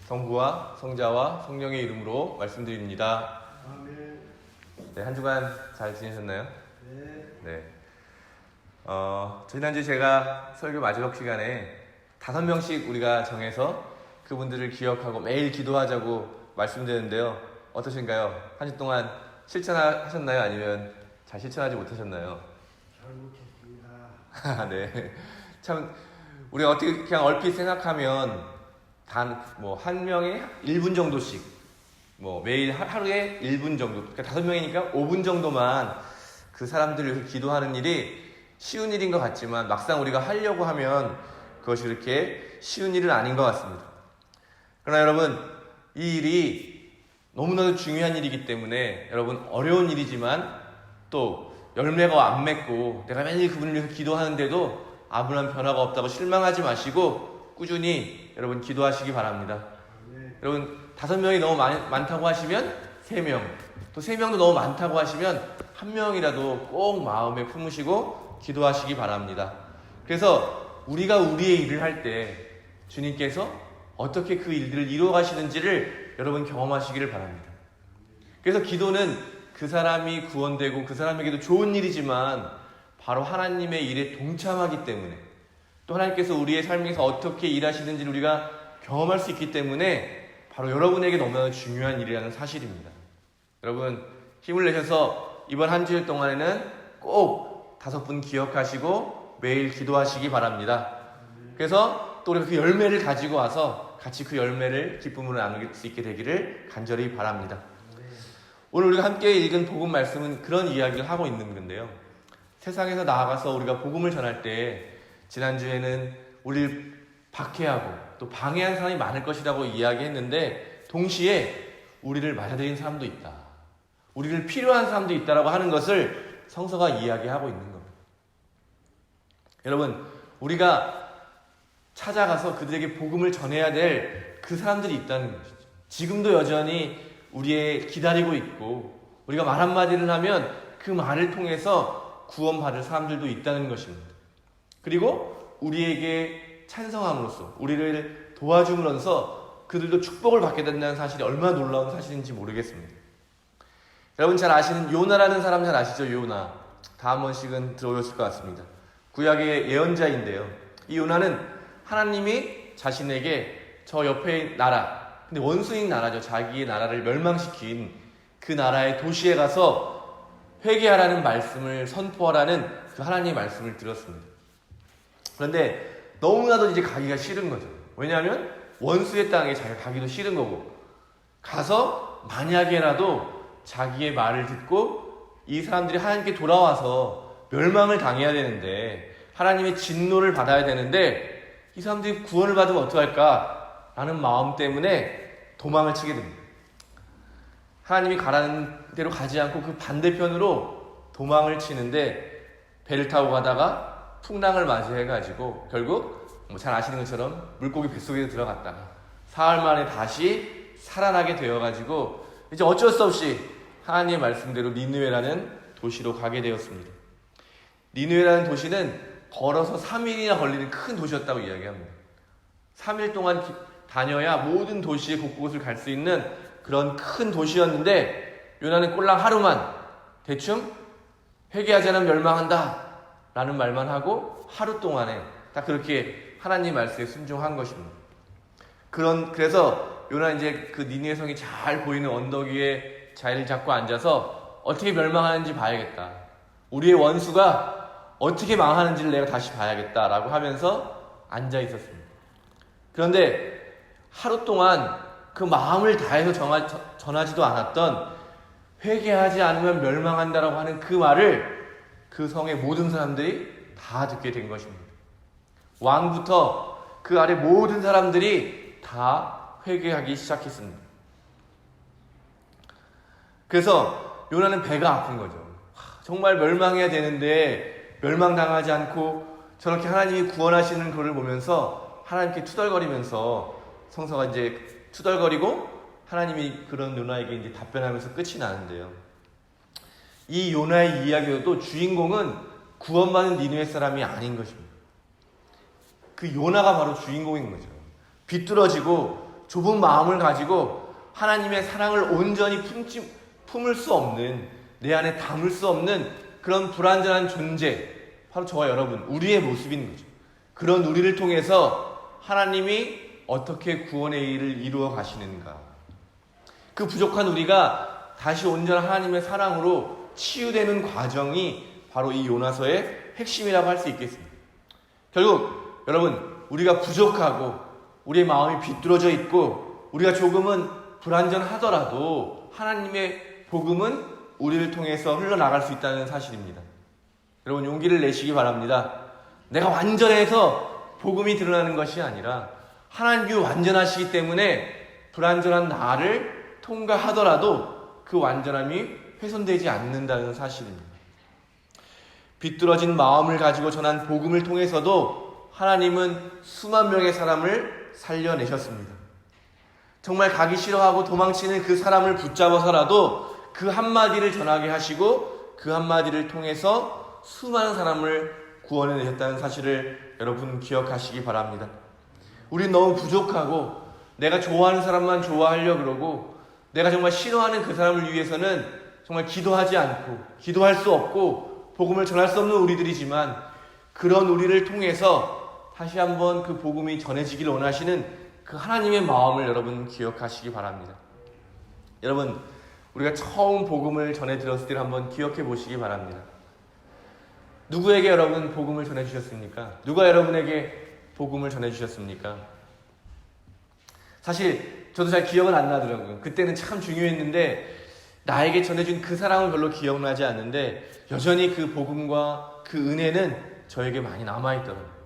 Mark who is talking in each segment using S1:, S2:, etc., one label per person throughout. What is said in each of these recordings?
S1: 성부와 성자와 성령의 이름으로 말씀드립니다.
S2: 아멘.
S1: 네, 한 주간 잘 지내셨나요?
S2: 네.
S1: 네. 지난주 제가 설교 마지막 시간에 5명씩 우리가 정해서 그분들을 기억하고 매일 기도하자고 말씀드렸는데요. 어떠신가요? 한 주 동안 실천하셨나요? 아니면 잘 실천하지 못하셨나요?
S2: 잘 못했습니다.
S1: 네. 참, 우리가 어떻게 그냥 얼핏 생각하면 한 명에 1분 정도씩, 매일 하루에 1분 정도, 그러니까 5명이니까 5분 정도만 그 사람들을 위해서 기도하는 일이 쉬운 일인 것 같지만 막상 우리가 하려고 하면 그것이 그렇게 쉬운 일은 아닌 것 같습니다. 그러나 여러분, 이 일이 너무나도 중요한 일이기 때문에 여러분 어려운 일이지만 또 열매가 안 맺고 내가 매일 그분을 위해서 기도하는데도 아무런 변화가 없다고 실망하지 마시고 꾸준히 여러분 기도하시기 바랍니다.
S2: 네.
S1: 여러분 5명이 너무 많다고 하시면 3명, 또 3명도 너무 많다고 하시면 1명이라도 꼭 마음에 품으시고 기도하시기 바랍니다. 그래서 우리가 우리의 일을 할 때 주님께서 어떻게 그 일들을 이루어 가시는지를 여러분 경험하시기를 바랍니다. 그래서 기도는 그 사람이 구원되고 그 사람에게도 좋은 일이지만 바로 하나님의 일에 동참하기 때문에 또 하나님께서 우리의 삶에서 어떻게 일하시는지를 우리가 경험할 수 있기 때문에 바로 여러분에게 너무나 중요한 일이라는 사실입니다. 여러분 힘을 내셔서 이번 한 주일 동안에는 꼭 5분 기억하시고 매일 기도하시기 바랍니다. 그래서 또 우리가 그 열매를 가지고 와서 같이 그 열매를 기쁨으로 나눌 수 있게 되기를 간절히 바랍니다. 오늘 우리가 함께 읽은 복음 말씀은 그런 이야기를 하고 있는 건데요. 세상에서 나아가서 우리가 복음을 전할 때 지난주에는 우리를 박해하고 또 방해한 사람이 많을 것이라고 이야기했는데 동시에 우리를 맞아들인 사람도 있다. 우리를 필요한 사람도 있다라고 하는 것을 성서가 이야기하고 있는 겁니다. 여러분, 우리가 찾아가서 그들에게 복음을 전해야 될 그 사람들이 있다는 것이죠. 지금도 여전히 우리의 기다리고 있고 우리가 말 한마디를 하면 그 말을 통해서 구원받을 사람들도 있다는 것입니다. 그리고 우리에게 찬성함으로써 우리를 도와줌으로써 그들도 축복을 받게 된다는 사실이 얼마나 놀라운 사실인지 모르겠습니다. 여러분 잘 아시는 요나라는 사람 잘 아시죠? 요나. 다 한 번씩은 들어오셨을 것 같습니다. 구약의 예언자인데요. 이 요나는 하나님이 자신에게 저 옆에 나라, 근데 원수인 나라죠. 자기의 나라를 멸망시킨 그 나라의 도시에 가서 회개하라는 말씀을 선포하라는 그 하나님의 말씀을 들었습니다. 그런데 너무나도 이제 가기가 싫은 거죠. 왜냐하면 원수의 땅에 자기가 가기도 싫은 거고 가서 만약에라도 자기의 말을 듣고 이 사람들이 하나님께 돌아와서 멸망을 당해야 되는데 하나님의 진노를 받아야 되는데 이 사람들이 구원을 받으면 어떡할까? 라는 마음 때문에 도망을 치게 됩니다. 하나님이 가라는 대로 가지 않고 그 반대편으로 도망을 치는데 배를 타고 가다가 풍랑을 맞이해가지고 결국 잘 아시는 것처럼 물고기 뱃속에 들어갔다가 사흘 만에 다시 살아나게 되어가지고 이제 어쩔 수 없이 하나님의 말씀대로 니느웨라는 도시로 가게 되었습니다. 니느웨라는 도시는 걸어서 3일이나 걸리는 큰 도시였다고 이야기합니다. 3일 동안 다녀야 모든 도시의 곳곳을 갈 수 있는 그런 큰 도시였는데 요나는 꼴랑 하루만 대충 회개하지 않으면 멸망한다 라는 말만 하고 하루 동안에 딱 그렇게 하나님 말씀에 순종한 것입니다. 그래서 요나는 이제 그 니느웨 성이 잘 보이는 언덕 위에 자리를 잡고 앉아서 어떻게 멸망하는지 봐야겠다. 우리의 원수가 어떻게 망하는지를 내가 다시 봐야겠다라고 하면서 앉아 있었습니다. 그런데 하루 동안 그 마음을 다해서 전하지도 않았던 회개하지 않으면 멸망한다라고 하는 그 말을 그 성의 모든 사람들이 다 듣게 된 것입니다. 왕부터 그 아래 모든 사람들이 다 회개하기 시작했습니다. 그래서 요나는 배가 아픈 거죠. 정말 멸망해야 되는데 멸망당하지 않고 저렇게 하나님이 구원하시는 것을 보면서 하나님께 투덜거리면서 성서가 이제 투덜거리고 하나님이 그런 요나에게 이제 답변하면서 끝이 나는데요. 이 요나의 이야기도 주인공은 구원받은 니느웨 사람이 아닌 것입니다. 그 요나가 바로 주인공인 거죠. 비뚤어지고 좁은 마음을 가지고 하나님의 사랑을 온전히 품을 수 없는, 내 안에 담을 수 없는 그런 불완전한 존재, 바로 저와 여러분, 우리의 모습인 거죠. 그런 우리를 통해서 하나님이 어떻게 구원의 일을 이루어 가시는가, 그 부족한 우리가 다시 온전한 하나님의 사랑으로 치유되는 과정이 바로 이 요나서의 핵심이라고 할 수 있겠습니다. 결국 여러분, 우리가 부족하고 우리의 마음이 비뚤어져 있고 우리가 조금은 불완전하더라도 하나님의 복음은 우리를 통해서 흘러나갈 수 있다는 사실입니다. 여러분, 용기를 내시기 바랍니다. 내가 완전해서 복음이 드러나는 것이 아니라 하나님이 완전하시기 때문에 불완전한 나를 통과하더라도 그 완전함이 훼손되지 않는다는 사실입니다. 비뚤어진 마음을 가지고 전한 복음을 통해서도 하나님은 수만 명의 사람을 살려내셨습니다. 정말 가기 싫어하고 도망치는 그 사람을 붙잡아서라도 그 한마디를 전하게 하시고 그 한마디를 통해서 수많은 사람을 구원해내셨다는 사실을 여러분 기억하시기 바랍니다. 우린 너무 부족하고 내가 좋아하는 사람만 좋아하려고 그러고 내가 정말 싫어하는 그 사람을 위해서는 정말 기도하지 않고 기도할 수 없고 복음을 전할 수 없는 우리들이지만, 그런 우리를 통해서 다시 한번 그 복음이 전해지기를 원하시는 그 하나님의 마음을 여러분 기억하시기 바랍니다. 여러분, 우리가 처음 복음을 전해 들었을 때를 한번 기억해 보시기 바랍니다. 누구에게 여러분 복음을 전해 주셨습니까? 누가 여러분에게 복음을 전해 주셨습니까? 사실 저도 잘 기억은 안 나더라고요. 그때는 참 중요했는데 나에게 전해준 그 사람은 별로 기억나지 않는데 여전히 그 복음과 그 은혜는 저에게 많이 남아있더라고요.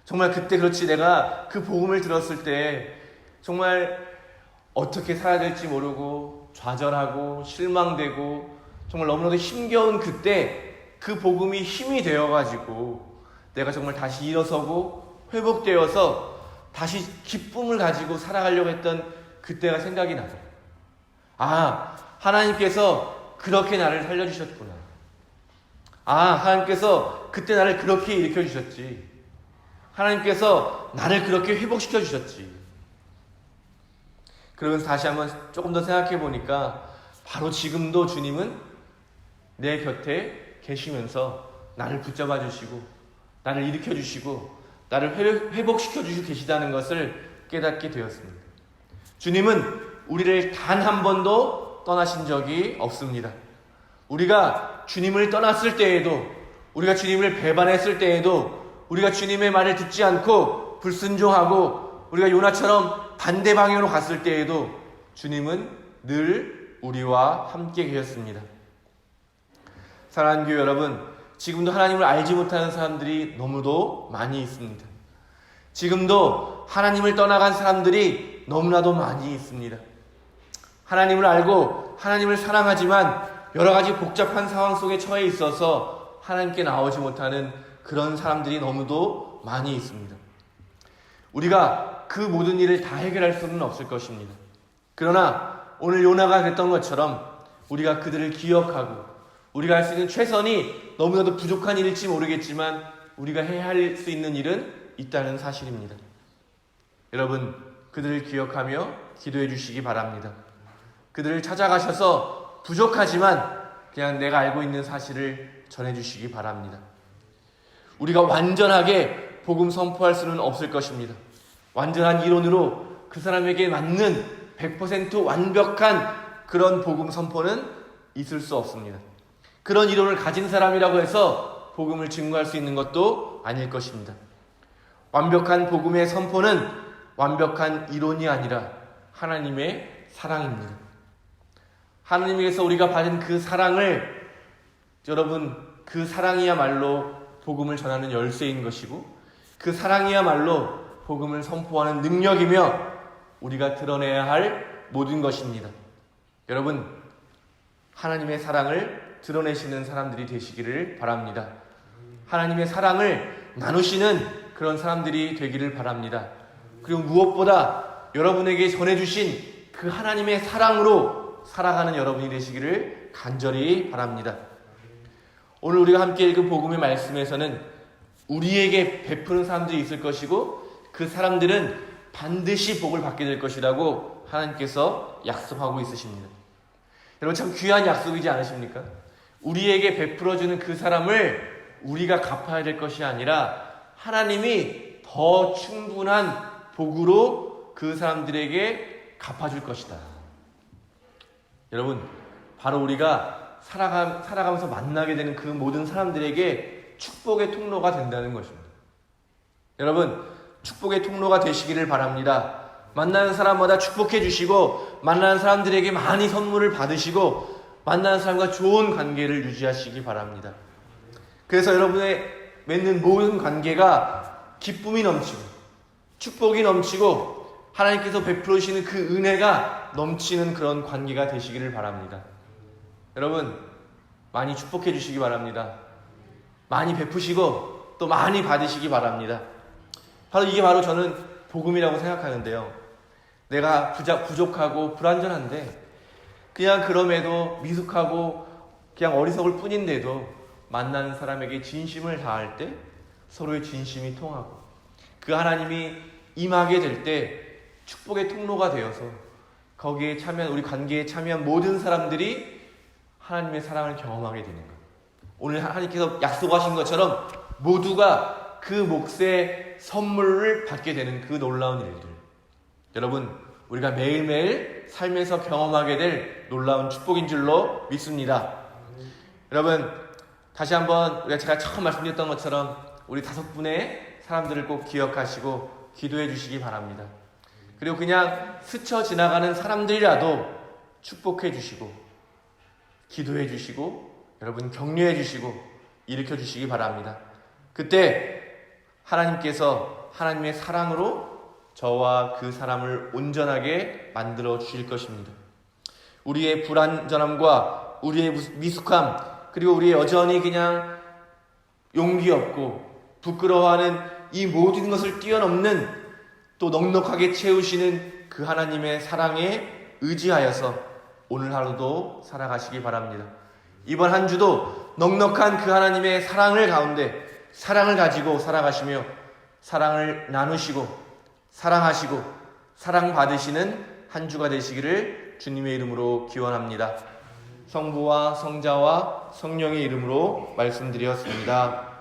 S1: 정말 그때 그렇지, 내가 그 복음을 들었을 때 정말 어떻게 살아야 될지 모르고 좌절하고 실망되고 정말 너무나도 힘겨운 그때 그 복음이 힘이 되어가지고 내가 정말 다시 일어서고 회복되어서 다시 기쁨을 가지고 살아가려고 했던 그때가 생각이 나서, 아, 하나님께서 그렇게 나를 살려주셨구나. 아, 하나님께서 그때 나를 그렇게 일으켜주셨지. 하나님께서 나를 그렇게 회복시켜 주셨지. 그러면서 다시 한번 조금 더 생각해 보니까 바로 지금도 주님은 내 곁에 계시면서 나를 붙잡아 주시고 나를 일으켜 주시고 나를 회복시켜 주시고 계시다는 것을 깨닫게 되었습니다. 주님은 우리를 단 한 번도 떠나신 적이 없습니다. 우리가 주님을 떠났을 때에도, 우리가 주님을 배반했을 때에도, 우리가 주님의 말을 듣지 않고 불순종하고 우리가 요나처럼 반대 방향으로 갔을 때에도 주님은 늘 우리와 함께 계셨습니다. 사랑하는 교회 여러분, 지금도 하나님을 알지 못하는 사람들이 너무도 많이 있습니다. 지금도 하나님을 떠나간 사람들이 너무나도 많이 있습니다. 하나님을 알고 하나님을 사랑하지만 여러 가지 복잡한 상황 속에 처해 있어서 하나님께 나오지 못하는 그런 사람들이 너무도 많이 있습니다. 우리가 그 모든 일을 다 해결할 수는 없을 것입니다. 그러나 오늘 요나가 됐던 것처럼 우리가 그들을 기억하고 우리가 할 수 있는 최선이 너무나도 부족한 일일지 모르겠지만 우리가 해야 할 수 있는 일은 있다는 사실입니다. 여러분, 그들을 기억하며 기도해 주시기 바랍니다. 그들을 찾아가셔서 부족하지만 그냥 내가 알고 있는 사실을 전해주시기 바랍니다. 우리가 완전하게 복음 선포할 수는 없을 것입니다. 완전한 이론으로 그 사람에게 맞는 100% 완벽한 그런 복음 선포는 있을 수 없습니다. 그런 이론을 가진 사람이라고 해서 복음을 증거할 수 있는 것도 아닐 것입니다. 완벽한 복음의 선포는 완벽한 이론이 아니라 하나님의 사랑입니다. 하나님께서 우리가 받은 그 사랑을, 여러분, 그 사랑이야말로 복음을 전하는 열쇠인 것이고 그 사랑이야말로 복음을 선포하는 능력이며 우리가 드러내야 할 모든 것입니다. 여러분, 하나님의 사랑을 드러내시는 사람들이 되시기를 바랍니다. 하나님의 사랑을 나누시는 그런 사람들이 되기를 바랍니다. 그리고 무엇보다 여러분에게 전해주신 그 하나님의 사랑으로 살아가는 여러분이 되시기를 간절히 바랍니다. 오늘 우리가 함께 읽은 복음의 말씀에서는 우리에게 베푸는 사람들이 있을 것이고 그 사람들은 반드시 복을 받게 될 것이라고 하나님께서 약속하고 있으십니다. 여러분 참 귀한 약속이지 않으십니까? 우리에게 베풀어주는 그 사람을 우리가 갚아야 될 것이 아니라 하나님이 더 충분한 복으로 그 사람들에게 갚아줄 것이다. 여러분 바로 우리가 살아가면서 만나게 되는 그 모든 사람들에게 축복의 통로가 된다는 것입니다. 여러분 축복의 통로가 되시기를 바랍니다. 만나는 사람마다 축복해 주시고 만나는 사람들에게 많이 선물을 받으시고 만나는 사람과 좋은 관계를 유지하시기 바랍니다. 그래서 여러분의 맺는 모든 관계가 기쁨이 넘치고 축복이 넘치고 하나님께서 베풀어 주시는 그 은혜가 넘치는 그런 관계가 되시기를 바랍니다. 여러분 많이 축복해 주시기 바랍니다. 많이 베푸시고 또 많이 받으시기 바랍니다. 이게 바로 저는 복음이라고 생각하는데요. 내가 부족하고 불완전한데 그냥 그럼에도 미숙하고 그냥 어리석을 뿐인데도 만나는 사람에게 진심을 다할 때 서로의 진심이 통하고 그 하나님이 임하게 될 때 축복의 통로가 되어서 거기에 참여한 우리 관계에 참여한 모든 사람들이 하나님의 사랑을 경험하게 되는 것. 오늘 하나님께서 약속하신 것처럼 모두가 그 몫의 선물을 받게 되는 그 놀라운 일들. 여러분 우리가 매일매일 삶에서 경험하게 될 놀라운 축복인 줄로 믿습니다. 여러분 다시 한번 제가 처음 말씀드렸던 것처럼 우리 5분의 사람들을 꼭 기억하시고 기도해 주시기 바랍니다. 그리고 그냥 스쳐 지나가는 사람들이라도 축복해 주시고 기도해 주시고 여러분 격려해 주시고 일으켜 주시기 바랍니다. 그때 하나님께서 하나님의 사랑으로 저와 그 사람을 온전하게 만들어 주실 것입니다. 우리의 불완전함과 우리의 미숙함 그리고 우리의 여전히 그냥 용기 없고 부끄러워하는 이 모든 것을 뛰어넘는 또 넉넉하게 채우시는 그 하나님의 사랑에 의지하여서 오늘 하루도 살아가시기 바랍니다. 이번 한 주도 넉넉한 그 하나님의 사랑을 가운데 사랑을 가지고 살아가시며 사랑을 나누시고 사랑하시고 사랑받으시는 한 주가 되시기를 주님의 이름으로 기원합니다. 성부와 성자와 성령의 이름으로 말씀드렸습니다.